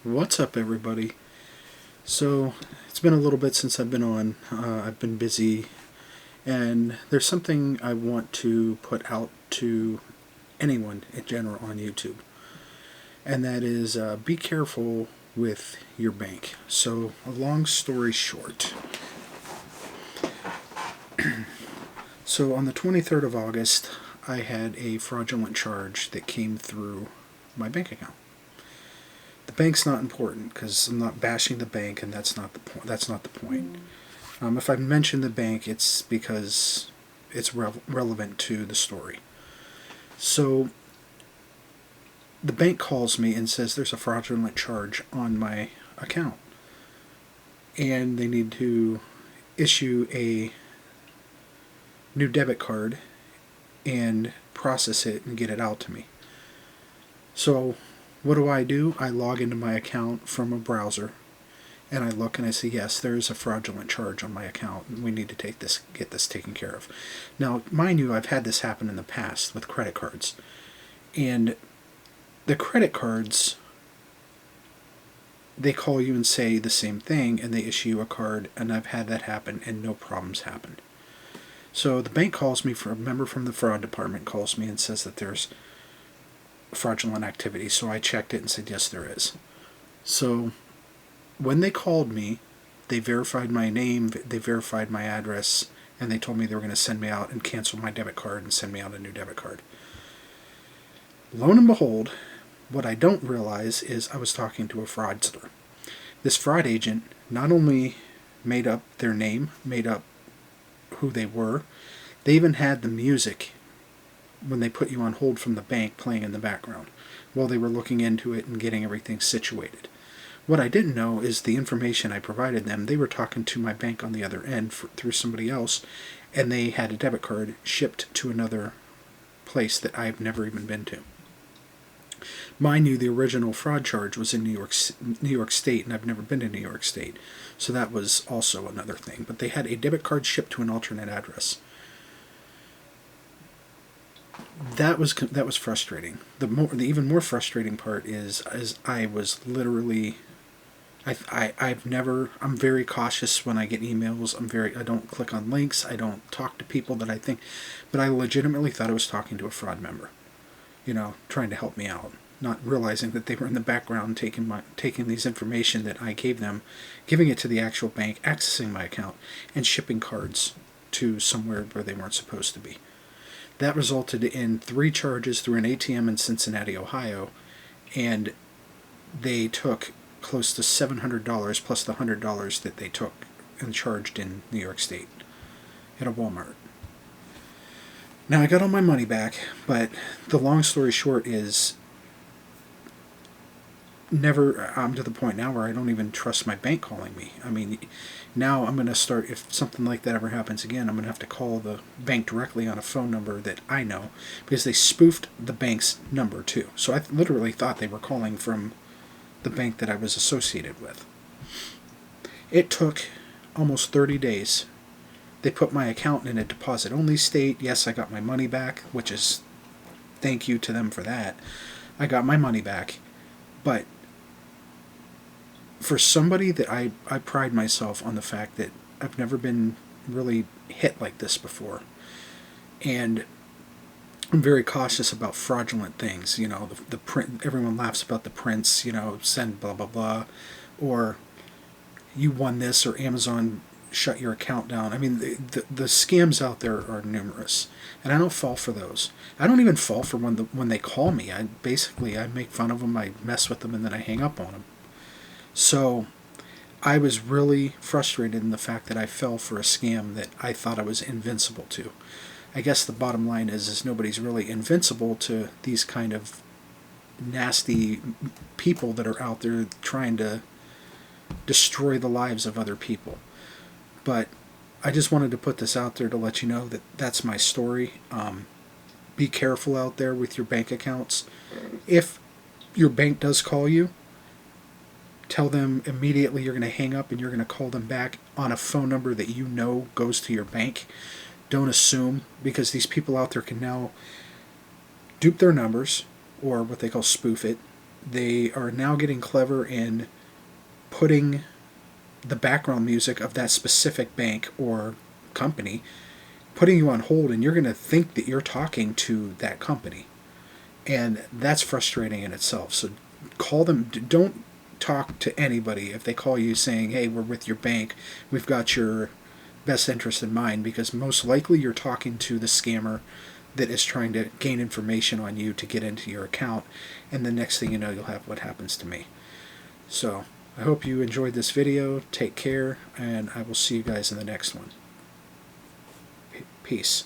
What's up, everybody? So, it's been a little bit since I've been on. I've been busy, and there's something I want to put out to anyone in general on YouTube, and that is be careful with your bank. So, a long story short, so on the 23rd of August, I had a fraudulent charge that came through my bank account. The bank's not important because I'm not bashing the bank, and that's not the point. That's not the point. If I mention the bank, it's because it's relevant to the story. So the bank calls me and says there's a fraudulent charge on my account, and they need to issue a new debit card and process it and get it out to me. So what do? I log into my account from a browser, and I look and I say, yes, there is a fraudulent charge on my account, and we need to get this taken care of. Now, mind you, I've had this happen in the past with credit cards, and the credit cards, they call you and say the same thing, and they issue you a card, and I've had that happen, and no problems happened. So the bank calls me, a member from the fraud department calls me and says that there's fraudulent activity. So I checked it and said, yes, there is. So when they called me, they verified my name, they verified my address, and they told me they were going to send me out and cancel my debit card and send me out a new debit card. Lo and behold, what I don't realize is I was talking to a fraudster. This fraud agent not only made up their name, made up who they were, they even had the music when they put you on hold from the bank playing in the background while they were looking into it and getting everything situated. What I didn't know is the information I provided them, they were talking to my bank on the other end through somebody else, and they had a debit card shipped to another place that I've never even been to. Mind you, the original fraud charge was in New York State, and I've never been to New York State, so that was also another thing. But they had a debit card shipped to an alternate address. That was frustrating. The even more frustrating part is I was literally, I'm very cautious when I get emails. I don't click on links. I don't talk to people that I think, but I legitimately thought I was talking to a fraud member, trying to help me out, not realizing that they were in the background taking these information that I gave them, giving it to the actual bank, accessing my account, and shipping cards to somewhere where they weren't supposed to be. That resulted in 3 charges through an ATM in Cincinnati, Ohio, and they took close to $700 plus the $100 that they took and charged in New York State at a Walmart. Now, I got all my money back, but the long story short is I'm to the point now where I don't even trust my bank calling me. I mean, now I'm going to start, if something like that ever happens again, I'm going to have to call the bank directly on a phone number that I know, because they spoofed the bank's number too. So I literally thought they were calling from the bank that I was associated with. It took almost 30 days. They put my account in a deposit-only state. Yes, I got my money back, which is thank you to them for that. I got my money back, but for somebody that I pride myself on the fact that I've never been really hit like this before, and I'm very cautious about fraudulent things. The print. Everyone laughs about the prints. Send blah blah blah, or you won this, or Amazon shut your account down. I mean, the scams out there are numerous, and I don't fall for those. I don't even fall for when they call me. I make fun of them, I mess with them, and then I hang up on them. So I was really frustrated in the fact that I fell for a scam that I thought I was invincible to. I guess the bottom line is nobody's really invincible to these kind of nasty people that are out there trying to destroy the lives of other people. But I just wanted to put this out there to let you know that that's my story. Be careful out there with your bank accounts. If your bank does call you, tell them immediately you're going to hang up and you're going to call them back on a phone number that you know goes to your bank. Don't assume, because these people out there can now dupe their numbers, or what they call spoof it. they are now getting clever in putting the background music of that specific bank or company, putting you on hold, and you're going to think that you're talking to that company. And that's frustrating in itself. So call them. Don't talk to anybody if they call you saying, hey, we're with your bank, we've got your best interest in mind, because most likely you're talking to the scammer that is trying to gain information on you to get into your account, and the next thing you know, you'll have what happens to me. So I hope you enjoyed this video. Take care, and I will see you guys in the next one. Peace.